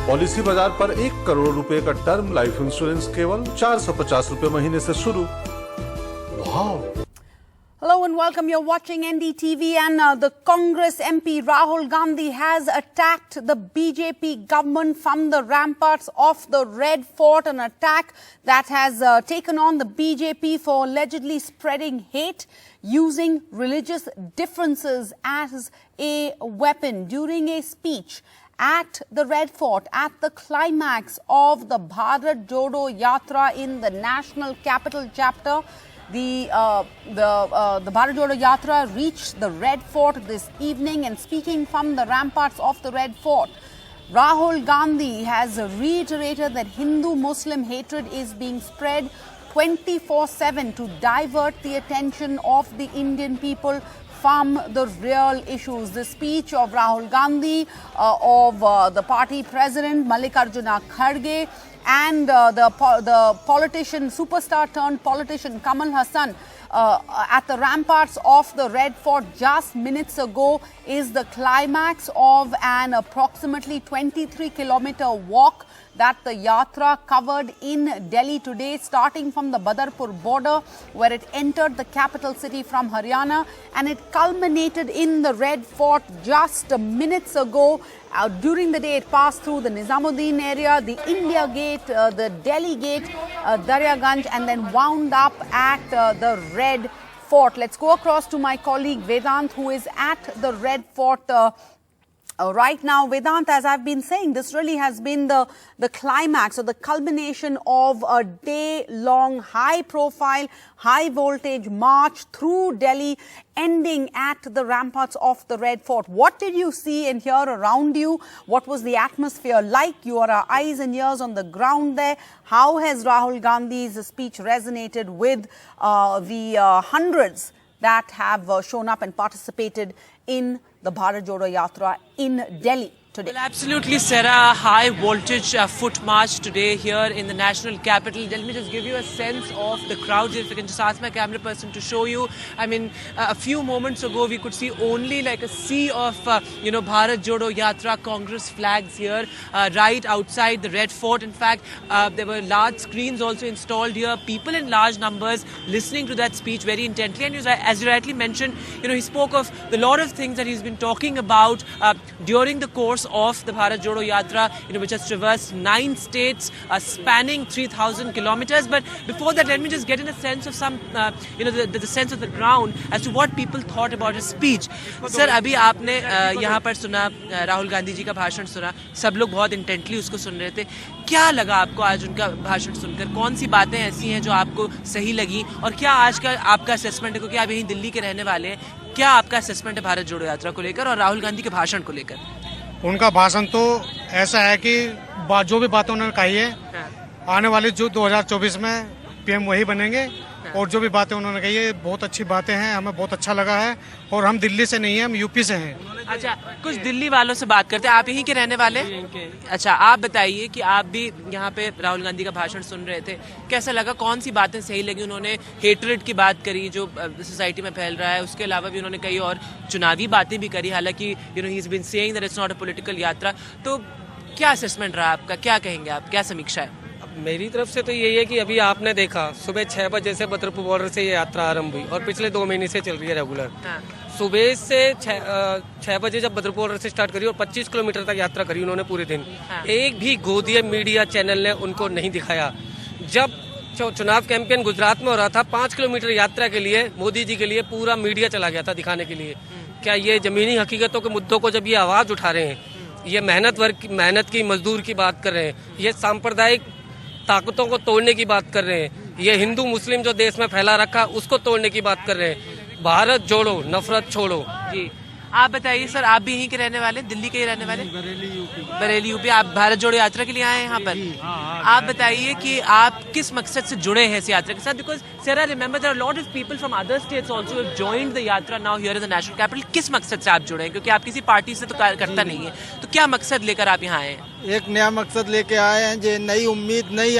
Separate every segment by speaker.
Speaker 1: Policy बाजार पर 1 करोड़ रुपए का टर्म लाइफ इंश्योरेंस केवल 450 रुपए महीने से शुरू। वाह!
Speaker 2: Hello and welcome. You're watching NDTV, and the Congress MP Rahul Gandhi has attacked the BJP government from the ramparts of the Red Fort, an attack that has taken on the BJP for allegedly spreading hate using religious differences as a weapon. During a speech at the Red Fort, at the climax of the Bharat Jodo Yatra in the national capital chapter, the Bharat Jodo Yatra reached the Red Fort this evening, and speaking from the ramparts of the Red Fort, Rahul Gandhi has reiterated that Hindu-Muslim hatred is being spread 24/7 to divert the attention of the Indian people from the real issues. The speech of Rahul Gandhi, of the party president Mallikarjuna Kharge, and the politician, superstar turned politician Kamal Haasan at the ramparts of the Red Fort just minutes ago is the climax of an approximately 23-kilometer walk that the Yatra covered in Delhi today, starting from the Badarpur border, where it entered the capital city from Haryana, and it culminated in the Red Fort just minutes ago. During the day, it passed through the Nizamuddin area, the India Gate, the Delhi Gate, Daryaganj, and then wound up at the Red Fort. Let's go across to my colleague Vedant, who is at the Red Fort right now. Vedant, as I've been saying, this really has been the climax or the culmination of a day-long, high-profile, high-voltage march through Delhi, ending at the ramparts of the Red Fort. What did you see and hear around you? What was the atmosphere like? You are our eyes and ears on the ground there. How has Rahul Gandhi's speech resonated with the hundreds that have shown up and participated in the Bharat Jodo Yatra in Delhi today?
Speaker 3: Well, absolutely, Sarah. High voltage foot march today here in the national capital. Let me just give you a sense of the crowds. If I can just ask my camera person to show you. I mean, a few moments ago, we could see only like a sea of, Bharat Jodo Yatra Congress flags here right outside the Red Fort. In fact, there were large screens also installed here. People in large numbers listening to that speech very intently. And as you rightly mentioned, he spoke of the lot of things that he's been talking about during the course of the Bharat Jodo Yatra, which has traversed 9 states, spanning 3,000 kilometers. But before that, let me just get in a sense of some, the sense of the ground as to what people thought about his speech. Sir, अभी आपने यहाँ पर सुना, राहुल गांधी जी का भाषण सुना, सब लोग बहुत इंटेंटली उसको सुन रहे थे. क्या लगा आपको आज उनका भाषण सुनकर? कौन सी बातें ऐसी हैं जो आपको सही लगी, और क्या आज का आपका असेसमेंट है, क्योंकि आप यहीं दिल्ली के रहने वाले हैं, क्या आपका असेसमेंट है भारत जोड़ो यात्रा को लेकर और राहुल गांधी के भाषण को लेकर?
Speaker 4: उनका भाषण तो ऐसा है कि जो भी बातें उन्होंने कही है, आने वाले जो 2024 में पीएम वही बनेंगे, और जो भी बातें उन्होंने कही है बहुत अच्छी बातें हैं, हमें बहुत अच्छा लगा है. और हम दिल्ली से नहीं हैं, हम यूपी से हैं.
Speaker 3: अच्छा, कुछ दिल्ली वालों से बात करते हैं. आप यहीं के रहने वाले? अच्छा, आप बताइए कि आप भी यहाँ पे राहुल गांधी का भाषण सुन रहे थे, कैसा लगा? कौन सी बातें सही लगी? उन्होंने हेट्रेड की बात करी जो सोसाइटी में फैल रहा है, उसके अलावा भी उन्होंने कई और चुनावी बातें भी करी. हालांकि he is been saying that it's not a political yatra. तो क्या असेसमेंट रहा आपका? क्या कहेंगे आप? क्या समीक्षा है?
Speaker 5: मेरी तरफ से तो यही है कि अभी आपने देखा सुबह 6 बजे से बदरपुर बॉर्डर से ये यात्रा आरंभ हुई और पिछले 2 महीने से चल रही है रेगुलर. सुबह से 6 बजे जब बदरपुर बॉर्डर से स्टार्ट करी और 25 किलोमीटर तक यात्रा करी उन्होंने पूरे दिन. एक भी गोदिया मीडिया चैनल ने उनको नहीं दिखाया. जब चुनाव कैंपेन गुजरात में हो रहा था, 5 किलोमीटर यात्रा के लिए मोदी जी के लिए पूरा मीडिया चला गया था दिखाने के लिए. क्या ये जमीनी हकीकतों के मुद्दों को जब ये आवाज उठा रहे हैं, ये मेहनत की मजदूर की बात कर रहे हैं, ये सांप्रदायिक ताकतों को तोड़ने की बात कर रहे हैं, ये हिंदू मुस्लिम जो देश में फैला रखा उसको तोड़ने की बात कर रहे हैं. भारत जोड़ो, नफरत छोड़ो.
Speaker 3: जी, आप बताइए सर, आप भी यहीं के रहने वाले, दिल्ली के ही रहने वाले? बरेली यूपी. आप भारत जोड़ो यात्रा के लिए आए हैं यहाँ पर? आप बताइए कि आप किस मकसद से जुड़े हैं इस यात्रा के साथ? Because sir, I remember there are lot of people from other states also have joined the yatra now here in the national capital. किस मकसद से आप जुड़े हैं? क्योंकि आप किसी पार्टी से तो करता नहीं है, तो क्या मकसद लेकर आप यहाँ आए हैं?
Speaker 6: एक नया मकसद लेके आए हैं, जो नई उम्मीद, नई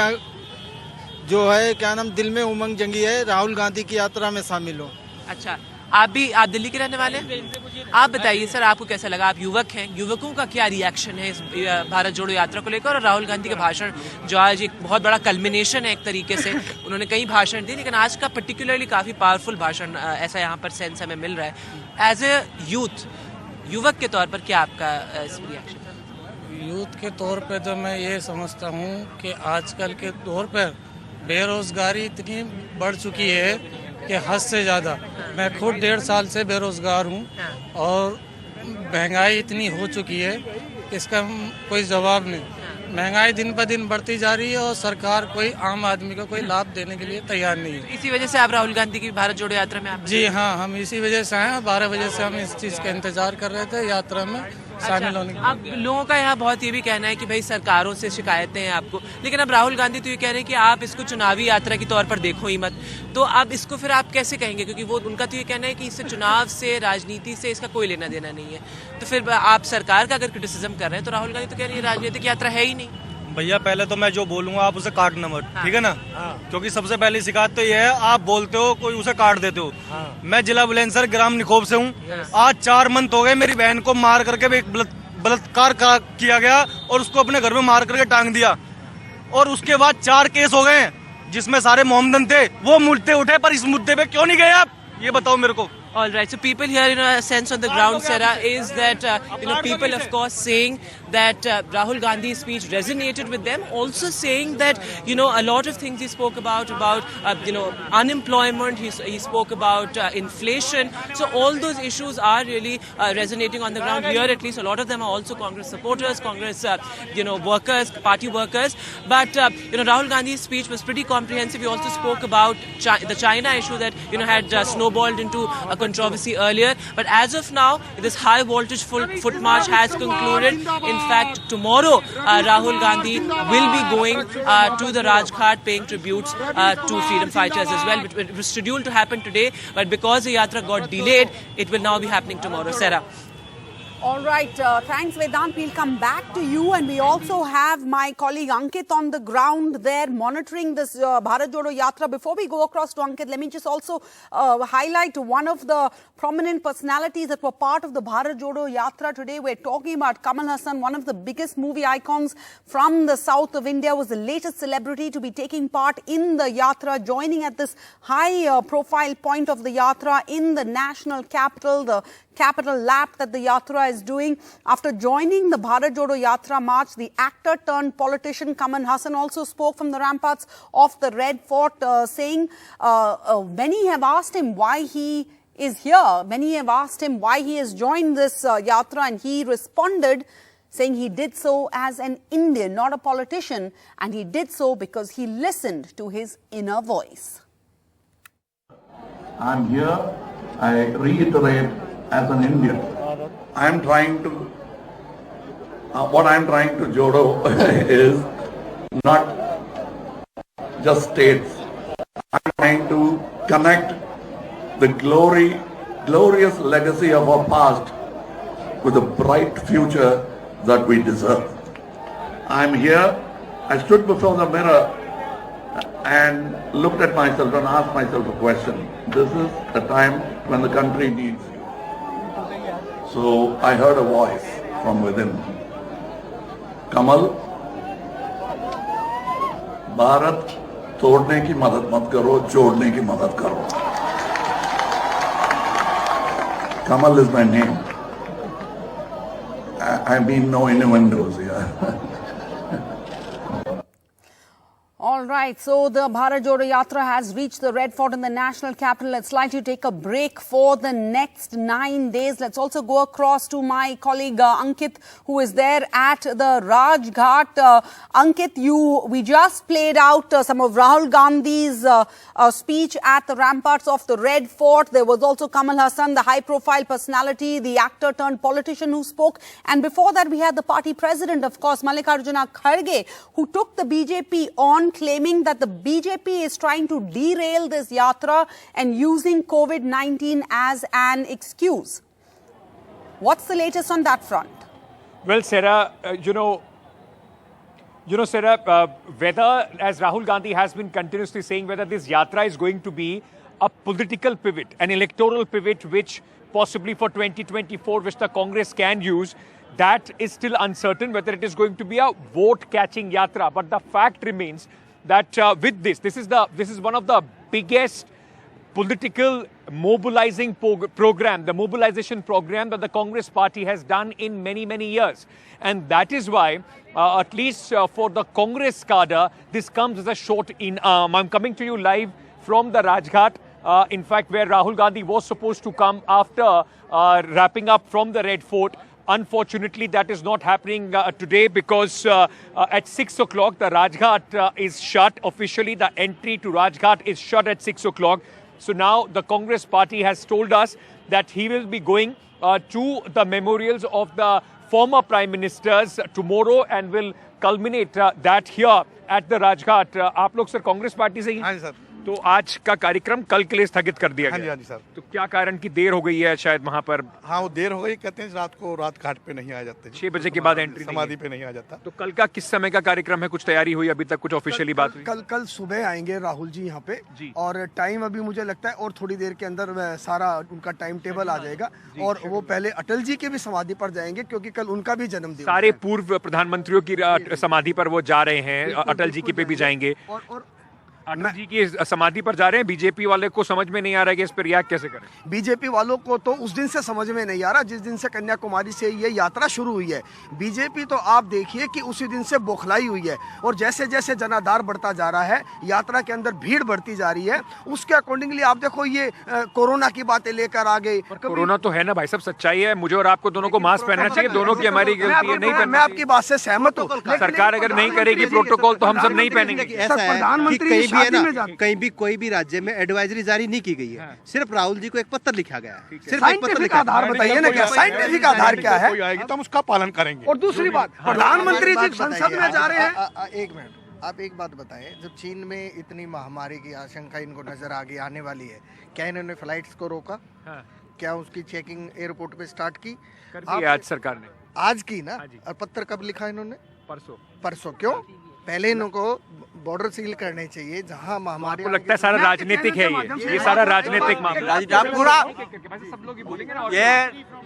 Speaker 6: जो है क्या नाम, दिल में उमंग जंगी है, राहुल गांधी की यात्रा में शामिल हो.
Speaker 3: अच्छा, आप दिल्ली के रहने वाले हैं? आप बताइए सर, आपको कैसा लगा? आप युवक हैं, युवकों का क्या रिएक्शन है इस भारत जोड़ो यात्रा को लेकर और राहुल गांधी के भाषण, जो आज एक बहुत बड़ा कल्मिनेशन है एक तरीके से? उन्होंने कई भाषण दिए, लेकिन आज का पर्टिकुलरली काफी पावरफुल भाषण ऐसा यहाँ पर सेंस हमें मिल रहा है। एज ए यूथ, युवक के तौर पर क्या आपका रिएक्शन?
Speaker 7: यूथ के तौर पे तो मैं ये समझता हूँ कि आजकल के दौर पर बेरोजगारी इतनी बढ़ चुकी है कि हद से ज़्यादा। मैं खुद 1.5 साल से बेरोजगार हूँ और महंगाई इतनी हो चुकी है कि इसका कोई जवाब नहीं। महंगाई दिन पर दिन बढ़ती जा रही है और सरकार कोई आम आदमी को कोई लाभ देने के लिए तैयार नहीं है।
Speaker 3: इसी वजह से आप राहुल गांधी की भारत जोड़ो यात्रा में आप?
Speaker 7: जी हाँ, हम इसी वजह से आए। 12 बजे से हम इस चीज़ का इंतजार कर रहे थे यात्रा में शामिल होने के।
Speaker 3: अब लोगों का यहाँ बहुत ये भी कहना है कि भाई सरकारों से शिकायतें हैं आपको, लेकिन अब राहुल गांधी तो ये कह रहे हैं कि आप इसको चुनावी यात्रा के तौर पर देखो ही मत। तो अब इसको फिर आप कैसे कहेंगे? क्योंकि वो उनका तो ये कहना है कि इससे चुनाव से, राजनीति से इसका कोई लेना देना नहीं है। तो फिर आप सरकार का अगर क्रिटिसिज्म कर रहे हैं तो राहुल गांधी तो कह रही है राजनीतिक यात्रा है ही नहीं।
Speaker 8: भैया पहले तो मैं जो बोलूंगा आप उसे काट नंबर, ठीक है ना? क्योंकि सबसे पहली शिकायत तो ये है, आप बोलते हो कोई उसे काट देते हो। मैं जिला बुलंदशहर ग्राम निकोब से हूँ। आज 4 मंथ हो गए मेरी बहन को मार करके एक बलात्कार किया गया और उसको अपने घर में मार करके टांग दिया, और उसके बाद 4 केस हो गए जिसमें सारे मोहम्मदन थे। वो मुद्दे उठे पर इस मुद्दे पे क्यों नहीं गए आप, ये बताओ मेरे को।
Speaker 3: All right. So people here, a sense on the ground, Sarah, is that people, of course, saying that Rahul Gandhi's speech resonated with them. Also saying that a lot of things he spoke about unemployment. He spoke about inflation. So all those issues are really resonating on the ground here. At least a lot of them are also Congress supporters, Congress workers, party workers. But Rahul Gandhi's speech was pretty comprehensive. He also spoke about the China issue that had snowballed into a controversy earlier. But as of now, this high voltage foot march has concluded. In fact, tomorrow Rahul Gandhi will be going to the Rajghat, paying tributes to freedom fighters as well. It was scheduled to happen today, but because the yatra got delayed, it will now be happening tomorrow. Sarah.
Speaker 2: All right, thanks Vedant. We'll come back to you, and we also have my colleague Ankit on the ground there monitoring this Bharat Jodo Yatra. Before we go across to Ankit, let me just also highlight one of the prominent personalities that were part of the Bharat Jodo Yatra today. We're talking about Kamal Haasan, one of the biggest movie icons from the south of India, was the latest celebrity to be taking part in the Yatra, joining at this high profile point of the Yatra in the national capital, the capital lap that the Yatra is doing. After joining the Bharat Jodo Yatra march, the actor turned politician Kamal Haasan also spoke from the ramparts of the Red Fort, saying many have asked him why he is here. Many have asked him why he has joined this Yatra, and he responded saying he did so as an Indian, not a politician, and he did so because he listened to his inner voice.
Speaker 9: I'm here, I reiterate, as an Indian. I'm trying to, what I'm trying to Jodo is not just states. I'm trying to connect the glorious legacy of our past with a bright future that we deserve. I'm here, I stood before the mirror and looked at myself and asked myself a question. This is a time when the country needs you. So I heard a voice from within. Kamal, Bharat तोड़ने की मदद मत करो, जोड़ने की मदद करो. Kamal is my name. I mean no innuendos here.
Speaker 2: All right, so the Bharat Jodo Yatra has reached the Red Fort in the national capital. Let's slightly take a break for the next 9 days. Let's also go across to my colleague Ankit, who is there at the Rajghat. Ankit, we just played out some of Rahul Gandhi's speech at the ramparts of the Red Fort. There was also Kamal Haasan, the high-profile personality, the actor turned politician who spoke. And before that, we had the party president, of course, Mallikarjuna Kharge, who took the BJP on, claiming that the BJP is trying to derail this yatra and using COVID-19 as an excuse. What's the latest on that front?
Speaker 10: Well, Sarah, Sarah, whether, as Rahul Gandhi has been continuously saying, whether this yatra is going to be a political pivot, an electoral pivot which possibly for 2024, which the Congress can use. That is still uncertain whether it is going to be a vote-catching yatra. But the fact remains that with this is one of the biggest political mobilizing program, the mobilization program that the Congress party has done in many, many years. And that is why, at least for the Congress cadre, this comes as a shot in arm. I'm coming to you live from the Rajghat, in fact, where Rahul Gandhi was supposed to come after wrapping up from the Red Fort. Unfortunately, that is not happening today because at 6 o'clock, the Rajghat is shut. Officially, the entry to Rajghat is shut at 6 o'clock. So now the Congress party has told us that he will be going to the memorials of the former prime ministers tomorrow and will culminate that here at the Rajghat. आप लोग sir Congress party से ही?
Speaker 11: हाँ sir.
Speaker 10: तो आज का कार्यक्रम कल के लिए स्थगित कर दिया गया।
Speaker 11: हाँ जी सर।
Speaker 10: तो क्या कारण की देर हो गई है शायद वहाँ पर?
Speaker 11: हाँ, वो देर हो गई, कहते हैं रात घाट पे नहीं आ जाते,
Speaker 10: 6 बजे के बाद एंट्री
Speaker 11: समाधि पे नहीं आ जाता।
Speaker 10: तो कल का किस समय का कार्यक्रम है? कुछ तैयारी हुई अभी तक? कुछ ऑफिशियली बात हुई?
Speaker 12: कल सुबह आएंगे राहुल जी यहाँ पे और टाइम अभी मुझे लगता है और थोड़ी देर के अंदर सारा उनका टाइम टेबल आ जाएगा और वो पहले अटल जी की भी समाधि पर जाएंगे क्योंकि कल उनका भी जन्मदिन।
Speaker 10: सारे पूर्व प्रधानमंत्रियों की समाधि पर वो जा रहे हैं, अटल जी की पे भी जाएंगे और अटल जी की समाधि पर जा रहे हैं। बीजेपी वाले को समझ में नहीं आ रहा है कि इस पर रिएक्ट कैसे करें।
Speaker 12: बीजेपी वालों को तो उस दिन से समझ में नहीं आ रहा जिस दिन से कन्याकुमारी से ये यात्रा शुरू हुई है। बीजेपी तो आप देखिए कि उसी दिन से बौखलाई हुई है और जैसे जैसे जनाधार बढ़ता जा रहा है, यात्रा के अंदर भीड़ बढ़ती जा रही है, उसके अकॉर्डिंगली आप देखो ये कोरोना की बातें लेकर आ गई।
Speaker 10: कोरोना तो है ना भाई साहब, सच्चाई है। मुझे और आपको दोनों को मास्क पहनना चाहिए, दोनों की हमारी गलती है, नहीं पहनना।
Speaker 12: मैं आपकी बात से सहमत हूँ।
Speaker 10: सरकार अगर नहीं करेगी प्रोटोकॉल तो हम सब नहीं पहनेंगे।
Speaker 13: प्रधानमंत्री भी कोई भी राज्य में एडवाइजरी जारी नहीं की गई है, सिर्फ राहुल जी को एक पत्र लिखा गया है। सिर्फ एक पत्र लिखा।
Speaker 12: आधार बताइए ना, क्या साइंटिफिक आधार क्या है?
Speaker 11: कोई आएगी तो हम उसका पालन करेंगे।
Speaker 12: और दूसरी बात, प्रधानमंत्री जी संसद में जा रहे हैं।
Speaker 14: एक मिनट, आप एक बात बताएं, जब चीन में इतनी महामारी की आशंका इनको नजर आने वाली है, क्या इन्होंने फ्लाइट्स को रोका? क्या उसकी चेकिंग एयरपोर्ट पे स्टार्ट की?
Speaker 10: कर दी आज सरकार ने।
Speaker 14: आज की ना। और पत्र कब लिखा इन्होंने? परसों। क्यों? पहले इनको बॉर्डर सील करने चाहिए जहां महामारी।
Speaker 10: आपको लगता है सारा राजनीतिक है ये सारा राजनीतिक मामला पूरा? सब लोग ही बोलेंगे ना।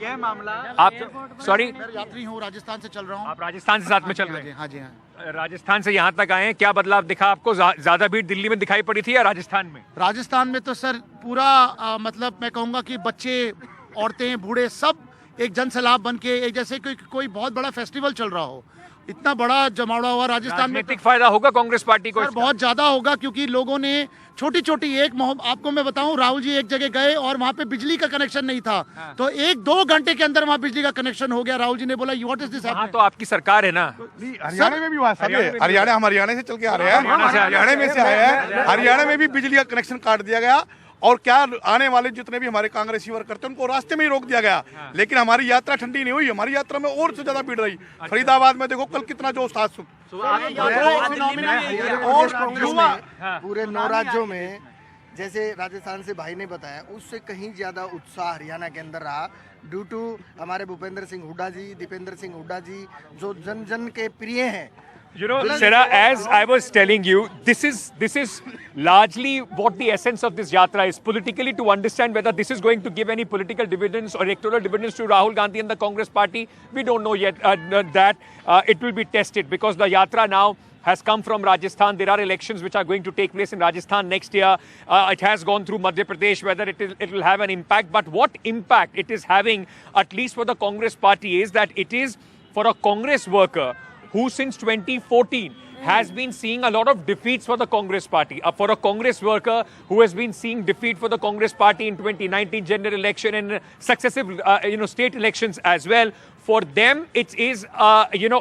Speaker 10: ये मामला आप सॉरी
Speaker 15: यात्री हूँ, राजस्थान से चल रहा हूँ।
Speaker 10: आप राजस्थान से साथ में चल रहे हैं?
Speaker 15: हाँ जी हाँ।
Speaker 10: राजस्थान से यहाँ तक आए हैं, क्या बदलाव दिखा आपको? ज्यादा भीड़ दिल्ली में दिखाई पड़ी थी या राजस्थान में?
Speaker 15: राजस्थान में तो सर पूरा मतलब मैं कहूँगा कि बच्चे, औरतें, बूढ़े सब एक जन सैलाब बन के, एक जैसे कोई बहुत बड़ा फेस्टिवल चल रहा हो, इतना बड़ा जमावड़ा हुआ राजस्थान में।
Speaker 10: राजनीतिक फायदा होगा कांग्रेस पार्टी को?
Speaker 15: बहुत ज्यादा होगा क्योंकि लोगों ने छोटी छोटी आपको मैं बताऊं, राहुल जी एक जगह गए और वहां पे बिजली का कनेक्शन नहीं था। तो 1-2 घंटे के अंदर वहां बिजली का कनेक्शन हो गया। राहुल जी ने बोला व्हाट इज दिस?
Speaker 10: तो आपकी सरकार है ना।
Speaker 11: हरियाणा में भी हुआ सर, हरियाणा हम हरियाणा से चल के आ रहे हैं, हरियाणा में से आया है। हरियाणा में भी बिजली का कनेक्शन काट दिया गया और क्या आने वाले जितने भी हमारे कांग्रेसी वर्ग करते हैं उनको रास्ते में ही रोक दिया गया। लेकिन हमारी यात्रा ठंडी नहीं हुई, हमारी यात्रा में और से ज्यादा भीड़ रही। फरीदाबाद में देखो कल कितना जोश था।
Speaker 14: पूरे 9 राज्यों में, जैसे राजस्थान से भाई ने बताया, उससे कहीं ज्यादा उत्साह हरियाणा के अंदर रहा ड्यू टू हमारे भूपेंद्र सिंह हुड्डा जी, दीपेंद्र सिंह हुड्डा जी, जो जन जन के प्रिय हैं।
Speaker 10: You know, Sarah, as I was telling you, this is largely what the essence of this yatra is. Politically, to understand whether this is going to give any political dividends or electoral dividends to Rahul Gandhi and the Congress party, we don't know yet. That it will be tested because the yatra now has come from Rajasthan. There are elections which are going to take place in Rajasthan next year. It has gone through Madhya Pradesh. Whether it will have an impact, but what impact it is having, at least for the Congress party, is that it is for a Congress worker who since 2014 has been seeing a lot of defeats for the Congress party. For a Congress worker who has been seeing defeat for the Congress party in 2019 general election and successive state elections as well. For them, it is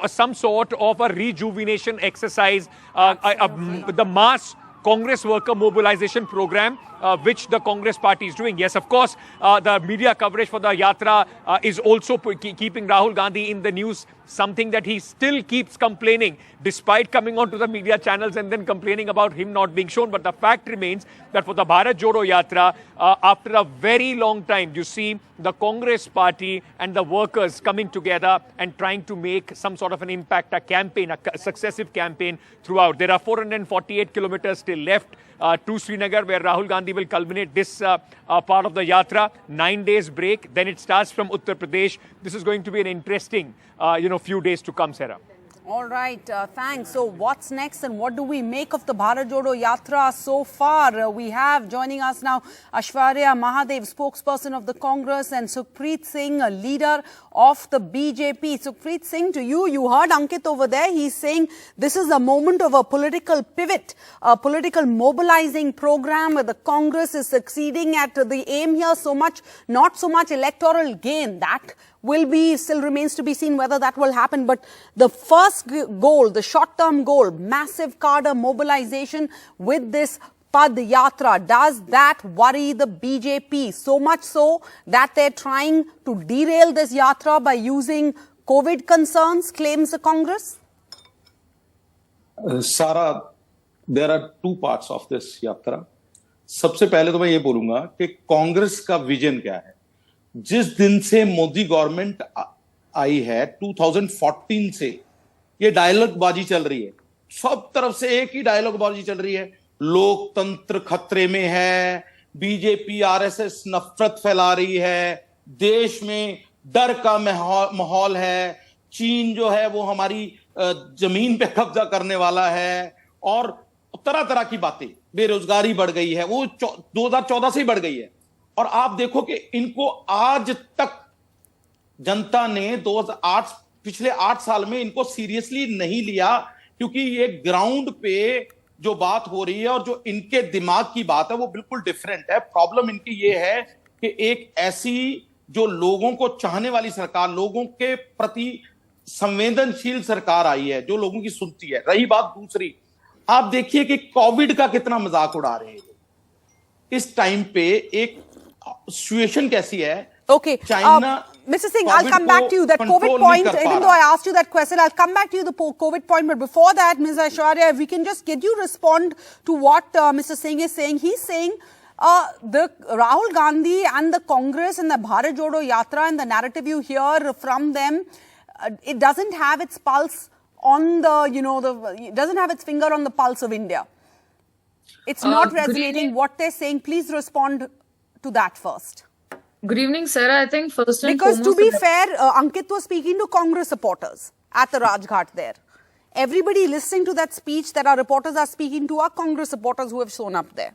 Speaker 10: some sort of a rejuvenation exercise, the mass Congress worker mobilization program which the Congress party is doing. Yes, of course, the media coverage for the yatra is also keeping Rahul Gandhi in the news, something that he still keeps complaining despite coming onto the media channels and then complaining about him not being shown. But the fact remains that for the Bharat Jodo Yatra, after a very long time, you see the Congress party and the workers coming together and trying to make some sort of an impact, a campaign, a successive campaign throughout. There are 448 kilometers still left to Srinagar, where Rahul Gandhi Gandhi will culminate this part of the yatra. 9 days break. Then it starts from Uttar Pradesh. This is going to be an interesting, few days to come, Sarah.
Speaker 2: All right, thanks. So what's next and what do we make of the Bharat Jodo Yatra so far? We have joining us now Aishwarya Mahadev, spokesperson of the Congress, and Sukhpreet Singh, a leader of the BJP. Sukhpreet Singh, to you, you heard Ankit over there. He's saying this is a moment of a political pivot, a political mobilizing program where the Congress is succeeding at the aim here not so much electoral gain. That still remains to be seen whether that will happen. But the first goal, the short-term goal, massive cadre mobilization with this Pad Yatra, does that worry the BJP? So much so that they're trying to derail this yatra by using COVID concerns, claims the Congress?
Speaker 16: Sarah, there are two parts of this yatra. सबसे पहले तो मैं ये बोलूंगा कि कांग्रेस का vision क्या है. जिस दिन से मोदी गवर्नमेंट आई है 2014 से ये डायलॉग बाजी चल रही है. सब तरफ से एक ही डायलॉग बाजी चल रही है. लोकतंत्र खतरे में है, बीजेपी आरएसएस नफरत फैला रही है, देश में डर का माहौल है, चीन जो है वो हमारी जमीन पे कब्जा करने वाला है, और तरह तरह की बातें. बेरोजगारी बढ़ गई है, वो 2014 से ही बढ़ गई है. और आप देखो कि इनको आज तक जनता ने पिछले 8 साल में इनको सीरियसली नहीं लिया, क्योंकि ये ग्राउंड पे जो बात हो रही है और जो इनके दिमाग की बात है वो बिल्कुल डिफरेंट है. प्रॉब्लम इनकी ये है कि एक ऐसी जो लोगों को चाहने वाली सरकार, लोगों के प्रति संवेदनशील सरकार आई है, जो लोगों की सुनती है. रही बात दूसरी, आप देखिए कि कोविड का कितना मजाक उड़ा रहे हैं इस टाइम पे. एक सिचुएशन कैसी है.
Speaker 2: Okay, Mr. Singh, I'll come back to you. That COVID point, even though I asked you that question, I'll come back to you, the COVID point. But before that, Ms. Aishwarya, if we can just get you respond to what Mr. Singh is saying. He's saying the Rahul Gandhi and the Congress and the Bharat Jodo Yatra and the narrative you hear from them, it doesn't have its pulse on it doesn't have its finger on the pulse of India. It's not resonating what they're saying. Please respond to that first.
Speaker 17: Good evening, sir. I think first and
Speaker 2: because
Speaker 17: foremost,
Speaker 2: to be fair, Ankit was speaking to Congress supporters at the Rajghat there. Everybody listening to that speech that our reporters are speaking to are Congress supporters who have shown up there.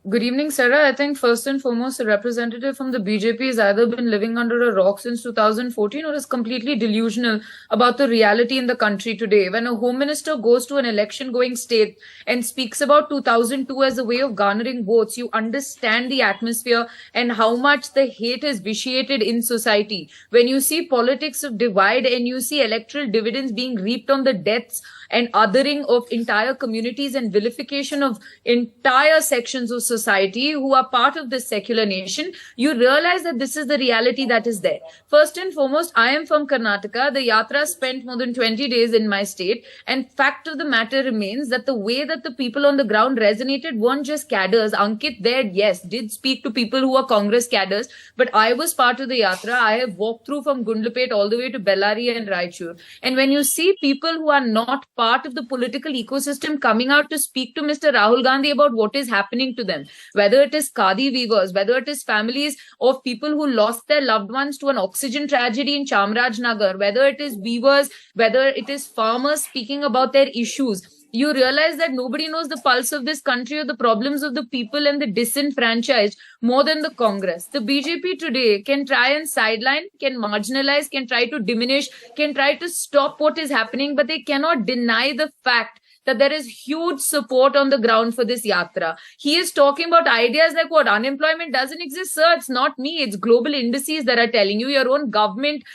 Speaker 17: Good evening, Sarah. I think first and foremost, a representative from the BJP has either been living under a rock since 2014 or is completely delusional about the reality in the country today. When a home minister goes to an election-going state and speaks about 2002 as a way of garnering votes, you understand the atmosphere and how much the hate is vitiated in society. When you see politics of divide and you see electoral dividends being reaped on the deaths and othering of entire communities and vilification of entire sections of society who are part of this secular nation, you realize that this is the reality that is there. First and foremost, I am from Karnataka. The yatra spent more than 20 days in my state, and fact of the matter remains that the way that the people on the ground resonated weren't just cadres. Ankit there, yes, did speak to people who are Congress cadres, but I was part of the yatra. I have walked through from Gundlupet all the way to Bellary and Raichur. And when you see people who are not part of the political ecosystem coming out to speak to Mr. Rahul Gandhi about what is happening to them, whether it is Khadi weavers, whether it is families of people who lost their loved ones to an oxygen tragedy in Chamrajnagar, whether it is weavers, whether it is farmers speaking about their issues, you realize that nobody knows the pulse of this country or the problems of the people and the disenfranchised more than the Congress. The BJP today can try and sideline, can marginalize, can try to diminish, can try to stop what is happening, but they cannot deny the fact that there is huge support on the ground for this yatra. He is talking about ideas like what? Unemployment doesn't exist. Sir, it's not me. It's global indices that are telling you. Your own government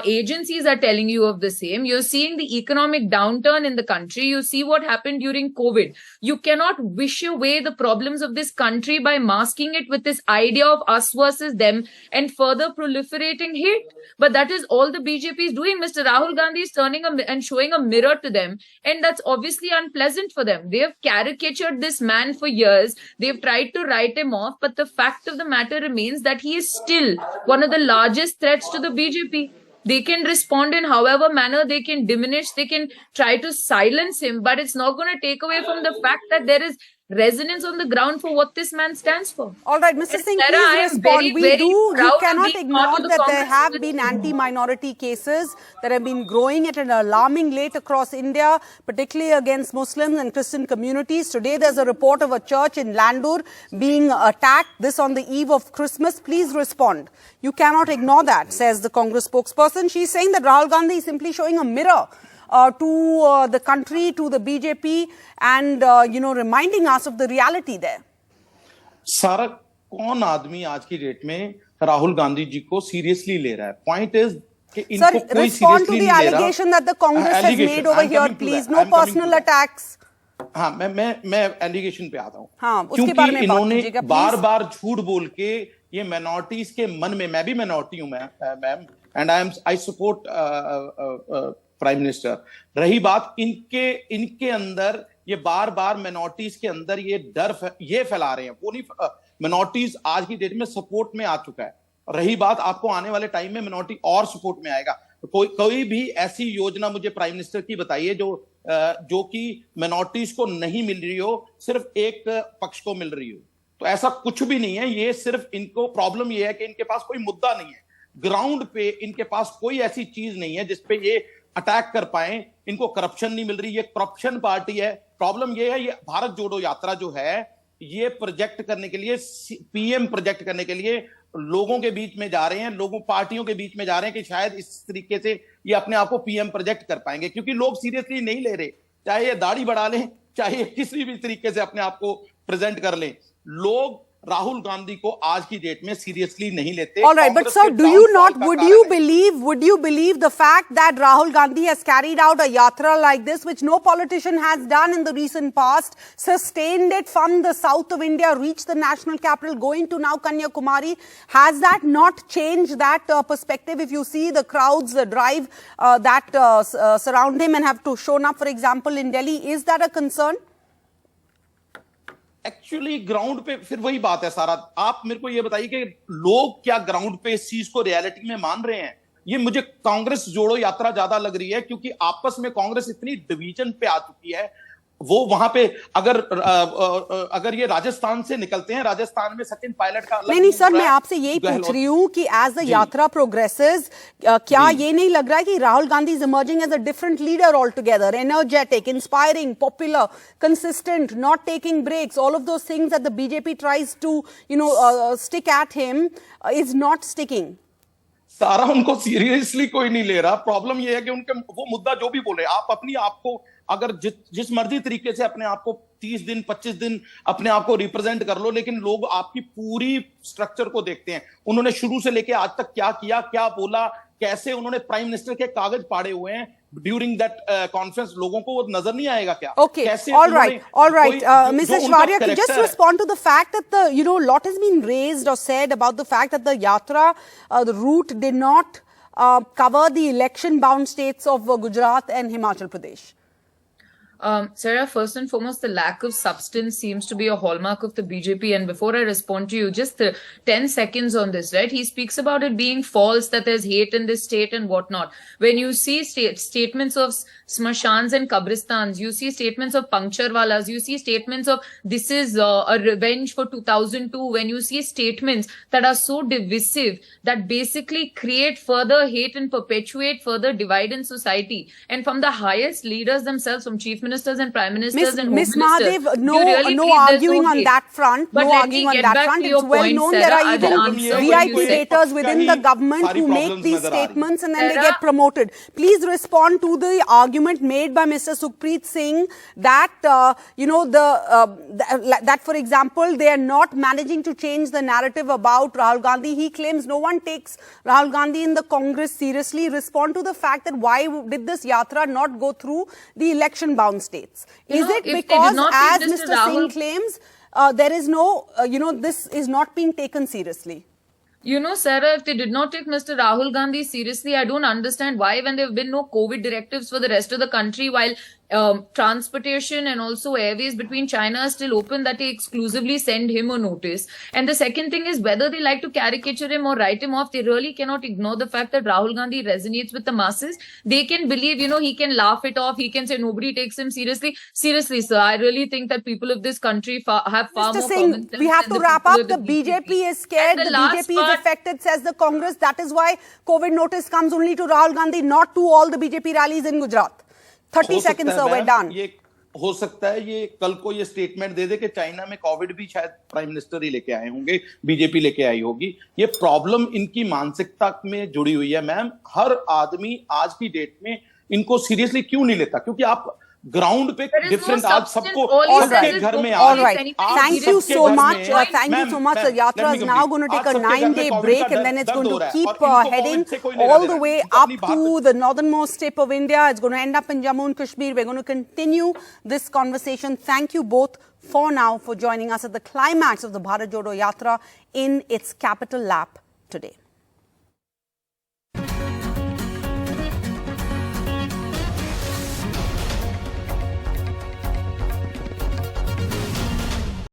Speaker 17: agencies are telling you of the same. You're seeing the economic downturn in the country. You see what happened during COVID. You cannot wish away the problems of this country by masking it with this idea of us versus them and further proliferating hate. But that is all the BJP is doing. Mr. Rahul Gandhi is turning and showing a mirror to them. And that's obviously unpleasant for them. They have caricatured this man for years. They've tried to write him off. But the fact of the matter remains that he is still one of the largest threats to the BJP. They can respond in however manner they can diminish. They can try to silence him. But it's not going to take away from the fact that there is resonance on the ground for what this man stands for.
Speaker 2: All right, Mr. Singh,
Speaker 17: Sarah, I
Speaker 2: please
Speaker 17: am
Speaker 2: respond.
Speaker 17: very
Speaker 2: You
Speaker 17: proud of
Speaker 2: cannot
Speaker 17: being part
Speaker 2: ignore
Speaker 17: of the
Speaker 2: that there
Speaker 17: Congress
Speaker 2: have
Speaker 17: with-
Speaker 2: been anti-minority cases that have been growing at an alarming rate across India, particularly against Muslims and Christian communities. Today, there's a report of a church in Landur being attacked, this on the eve of Christmas. Please respond. You cannot ignore that, says the Congress spokesperson. She's saying that Rahul Gandhi is simply showing a mirror to the country, to the BJP, and, reminding us of the reality there.
Speaker 16: सारा कौन आदमी आज की date में राहुल गांधी जी को seriously ले रहा है? पॉइंट इज कि इनको
Speaker 2: Sir,
Speaker 16: कोई
Speaker 2: respond to
Speaker 16: सीरियसली
Speaker 2: the
Speaker 16: नहीं ले रहा।
Speaker 2: allegation that the Congress has made over here, please. No personal attacks.
Speaker 16: हाँ, मैं एलिगेशन पे आता हूँ।
Speaker 2: हाँ, उसके बारे में बात
Speaker 16: इन्होंने
Speaker 2: कीजिएगा, please.
Speaker 16: बार-बार झूठ बोल के ये माइनॉरिटीज के मन में, मैं भी माइनॉरिटी हूँ ma'am, and I support prime minister. रही बात इनके अंदर ये बार-बार माइनॉरिटीज के अंदर ये डर ये फैला रहे हैं, वो नहीं, माइनॉरिटीज आज की डेट में सपोर्ट में आ चुका है। रही बात आपको आने वाले टाइम में माइनॉरिटी और सपोर्ट में आएगा। कोई भी ऐसी योजना मुझे प्राइम मिनिस्टर की बताइए जो कि माइनॉरिटीज को नहीं मिल रही हो, सिर्फ एक पक्ष को मिल रही हो। तो ऐसा कुछ भी नहीं है। ये सिर्फ इनको प्रॉब्लम ये है कि इनके पास कोई मुद्दा नहीं है, ग्राउंड पे इनके पास कोई ऐसी चीज नहीं है जिसपे ये अटैक कर पाए। इनको करप्शन नहीं मिल रही, ये करप्शन पार्टी है। प्रॉब्लम ये है, ये भारत जोड़ो यात्रा जो है, ये प्रोजेक्ट करने के लिए, पीएम प्रोजेक्ट करने के लिए लोगों के बीच में जा रहे हैं, लोगों पार्टियों के बीच में जा रहे हैं कि शायद इस तरीके से ये अपने आप को पीएम प्रोजेक्ट कर पाएंगे, क्योंकि लोग सीरियसली नहीं ले रहे। चाहे ये दाढ़ी बढ़ा लें, चाहे किसी भी तरीके से अपने आप को प्रेजेंट कर लें, लोग राहुल गांधी को आज की डेट में सीरियसली नहीं लेते।
Speaker 2: All right, but sir, would you believe the fact that Rahul Gandhi has carried out a yatra like this, which no politician has done in the recent past, sustained it from the south of India, reached the national capital, going to now Kanyakumari? Has that not changed that perspective? If you see the crowds, the drive that surround him and have to shown up, for example, in Delhi, is that a concern?
Speaker 16: Actually ground पे फिर वही बात है सारा। आप मेरे को ये बताइए कि लोग क्या ग्राउंड पे इस चीज को रियलिटी में मान रहे हैं? ये मुझे कांग्रेस जोड़ो यात्रा ज्यादा लग रही है, क्योंकि आपस में कांग्रेस इतनी डिवीजन पे आ चुकी है। वो वहां पे अगर ये राजस्थान से निकलते हैं, राजस्थान में सचिन पायलट का
Speaker 2: नहीं सर, मैं आपसे यही पूछ रही हूँ कि एज द यात्रा प्रोग्रेसेस, क्या ये नहीं लग रहा है कि Rahul Gandhi is emerging as a different leader all together, energetic, inspiring, popular, consistent, not taking breaks, all of those things that the BJP tries to stick at him is not sticking?
Speaker 16: सारा उनको seriously कोई नहीं ले रहा। Problem ये है कि उनके वो मुद्दा जो भी बोल रहे हैं, आप अपनी आप को अगर जिस मर्जी तरीके से अपने आप को 30 दिन 25 दिन अपने आप को रिप्रेजेंट कर लो, लेकिन लोग आपकी पूरी स्ट्रक्चर को देखते हैं। उन्होंने शुरू से लेके आज तक क्या किया, क्या बोला, कैसे उन्होंने प्राइम मिनिस्टर के कागज पाड़े हुए हैं ड्यूरिंग दैट कॉन्फ्रेंस, लोगों को वो नजर नहीं आएगा क्या?
Speaker 2: Okay, all right. Mrs. Shwarya, just respond to the fact that lot has been raised or said about the fact that the yatra, the route did not cover the election-bound states of Gujarat and Himachal Pradesh.
Speaker 17: Sarah, first and foremost, the lack of substance seems to be a hallmark of the BJP. And before I respond to you, just 10 seconds on this, right? He speaks about it being false, that there's hate in this state and whatnot. When you see statements of smashans and kabristans, you see statements of puncturewalas, you see statements of this is a revenge for 2002, when you see statements that are so divisive, that basically create further hate and perpetuate further divide in society. And from the highest leaders themselves, from chief ministers and prime ministers and home
Speaker 2: Ms.
Speaker 17: ministers,
Speaker 2: Mahadev, no arguing on that front.
Speaker 17: But
Speaker 2: no arguing on that front. It's well known there are even VIP status within the government who make these statements and then they get promoted. Please respond to the argument made by Mr. Sukhpreet Singh that, that for example, they are not managing to change the narrative about Rahul Gandhi. He claims no one takes Rahul Gandhi in the Congress seriously. Respond to the fact that why did this yatra not go through the election-bound states? Is it because, as Mr. Singh claims, there is no, this is not being taken seriously?
Speaker 17: You know, Sarah, if they did not take Mr. Rahul Gandhi seriously, I don't understand why, when there have been no COVID directives for the rest of the country, while transportation and also airways between China are still open, that they exclusively send him a notice. And the second thing is, whether they like to caricature him or write him off, they really cannot ignore the fact that Rahul Gandhi resonates with the masses. They can believe, he can laugh it off. He can say nobody takes him seriously. Seriously, sir, I really think that people of this country have far more common sense.
Speaker 2: We have to wrap up. The BJP is scared. The BJP is affected, says the Congress. That is why COVID notice comes only to Rahul Gandhi, not to all the BJP rallies in Gujarat. 30 seconds, sir, we're done.
Speaker 16: ये हो सकता है ये कल को ये statement दे दे कि China में कोविड भी शायद प्राइम मिनिस्टर ही लेके आए होंगे, बीजेपी लेके आई होगी. ये प्रॉब्लम इनकी मानसिकता में जुड़ी हुई है मैम. हर आदमी आज की डेट में इनको सीरियसली क्यों नहीं लेता? क्योंकि आप ग्राउंड पे डिफरेंट आज सबको सबके घर में
Speaker 2: all right, thank you so much. Thank you so much. The yatra is now going to take a 9-day break, and then it's going to keep heading all the way up to the northernmost tip of India. It's going to end up in Jammu and Kashmir. We're going to continue this conversation. Thank you both for now for joining us at the climax of the Bharat Jodo Yatra in its capital lap today.